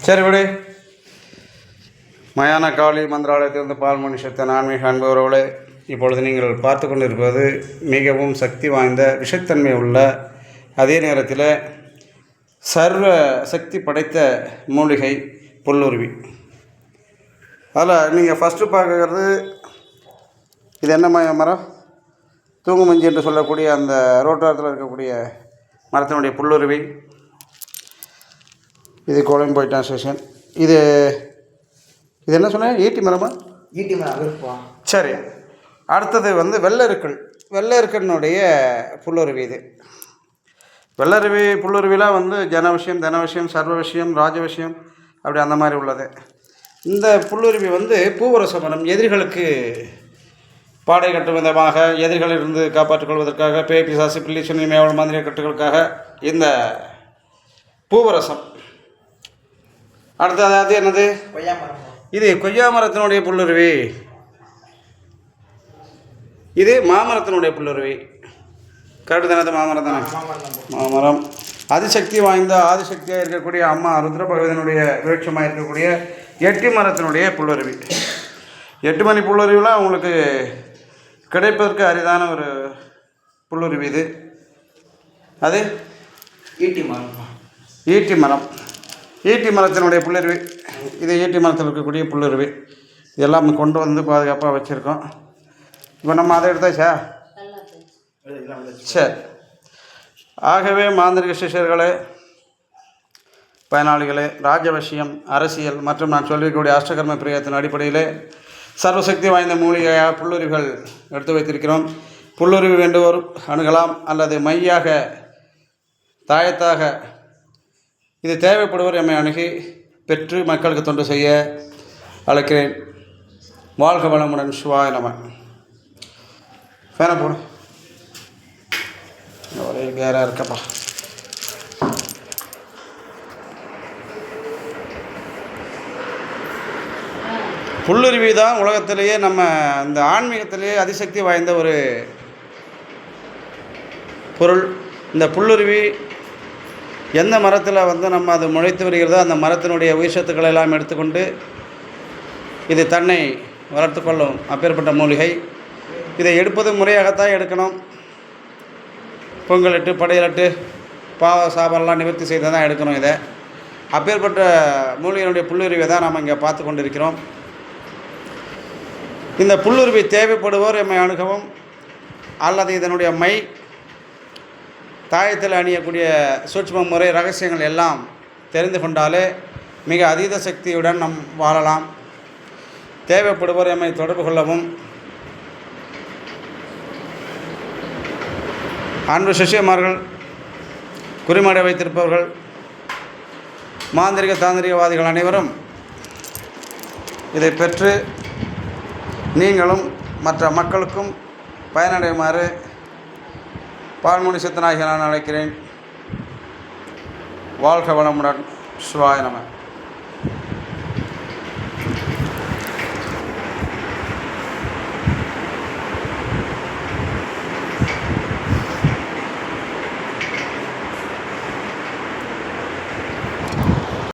சரி விடு. மயான காளி மந்திராலயத்திலிருந்து பால்மணி சத்தன் ஆன்மீக அன்பவர்களே, இப்பொழுது நீங்கள் பார்த்து கொண்டிருப்பது மிகவும் சக்தி வாய்ந்த விஷத்தன்மை உள்ள, அதே நேரத்தில் சர்வ சக்தி படைத்த மூலிகை புல்லுருவி. அதில் நீங்கள் ஃபஸ்ட்டு பார்க்கறது இது என்ன மரம்? தூங்குமஞ்சி என்று சொல்லக்கூடிய அந்த ரோட்டோரத்தில் இருக்கக்கூடிய மரத்தினுடைய புல்லுருவி. இது கோலம் போயிட்டான் ஸ்டேஷன். இது என்ன சொன்னேன்? ஈட்டி மரமா? ஈட்டி மரம். சரி, அடுத்தது வெள்ளருக்கள். வெள்ளருக்கனுடைய புல்லுருவி. இது வெள்ளருவி புல்லுருவிலாம் ஜன விஷயம், தன விஷயம், சர்வ விஷயம், ராஜ விஷயம், அப்படி அந்த மாதிரி உள்ளது. இந்த புல்லுருவி பூவரச மரம். எதிரிகளுக்கு பாடை கட்டும் விதமாக, எதிரிகளிலிருந்து காப்பாற்றிக் கொள்வதற்காக, பேய் பிசாசு பில்லி சுனி மேவல் மாதிரிய கட்டுகளுக்காக இந்த பூவரசம். அடுத்தது அது என்னது? இது கொய்யா மரத்தினுடைய புல்லுருவி. இது மாமரத்தினுடைய புல்லுருவி. கரெக்டு தானே? மாமரம் தானே? மாமரம். அதிசக்தி வாய்ந்த ஆதிசக்தியாக இருக்கக்கூடிய அம்மா ருத்ரபகவதியினுடைய விருட்சமாக இருக்கக்கூடிய எட்டி மரத்தினுடைய புல்லுருவி. 8 மணி புல்லுருவிலாம் உங்களுக்கு கிடைப்பதற்கு அரிதான ஒரு புல்லுருவி இது. அது ஈட்டி மரம். ஈட்டி மரம். ஈட்டி மரத்தினுடைய புல்லுருவி. இது ஈட்டி மரத்தில் இருக்கக்கூடிய புல்லுருவி. இதெல்லாம் கொண்டு பாதுகாப்பாக வச்சுருக்கோம். இப்போ நம்ம அதை எடுத்தாச்சா? சரி. ஆகவே மாந்திரிக சிஷ்யர்களே, பயனாளிகளே, ராஜவசியம், அரசியல் மற்றும் நான் சொல்லிக்கூடிய அஷ்டகர்ம பிரியத்தின் அடிப்படையிலே சர்வசக்தி வாய்ந்த மூலிகையாக புல்லுருவிகள் எடுத்து வைத்திருக்கிறோம். புல்லுருவி வேண்டுவோர் அணுகலாம், அல்லது மையாக தாயத்தாக இது தேவைப்படுவோர் எம்மை அணுகி பெற்று மக்களுக்கு தொண்டு செய்ய அழைக்கிறேன். வாழ்க வளமுடன். சிவாய நம. ஃபேனை போடு. ஒரே கேராக இருக்கப்பா. புல்லுருவி தான் உலகத்திலேயே நம்ம இந்த ஆன்மீகத்திலேயே அதிசக்தி வாய்ந்த ஒரு பொருள். இந்த புல்லுருவி எந்த மரத்தில் நம்ம அது முளைத்து வருகிறதோ அந்த மரத்தினுடைய உயிர் சத்துக்களை எல்லாம் எடுத்துக்கொண்டு இது தன்னை வளர்த்து கொள்ளும் அப்பேற்பட்ட மூலிகை. இதை எடுப்பது முறையாகத்தான் எடுக்கணும். பொங்கலிட்டு படையலிட்டு பாவ சாபம்லாம் நிவர்த்தி செய்து தான் எடுக்கணும். இதை அப்பேற்பட்ட மூலிகையினுடைய புல்லுருவியை தான் நாம் இங்கே பார்த்து கொண்டிருக்கிறோம். இந்த புல்லுருவி தேவைப்படுவோர் எம்மை அணுகவும், அல்லது இதனுடைய மை தாயத்தில் அணியக்கூடிய சூட்சும முறை ரகசியங்கள் எல்லாம் தெரிந்து கொண்டாலே மிக அதீத சக்தியுடன் நம் வாழலாம். தேவைப்படுவோர் எம்மை தொடர்பு கொள்ளவும். அன்பு சிஷ்யமார்கள், குறிமடை வைத்திருப்பவர்கள், மாந்திரிக தாந்திரிகவாதிகள் அனைவரும் இதை பெற்று நீங்களும் மற்ற மக்களுக்கும் பயனடையுமாறு பால்மணி சித்தனாகிய நான் அழைக்கிறேன். வாழ்க வளமுடன். சிவாய நம.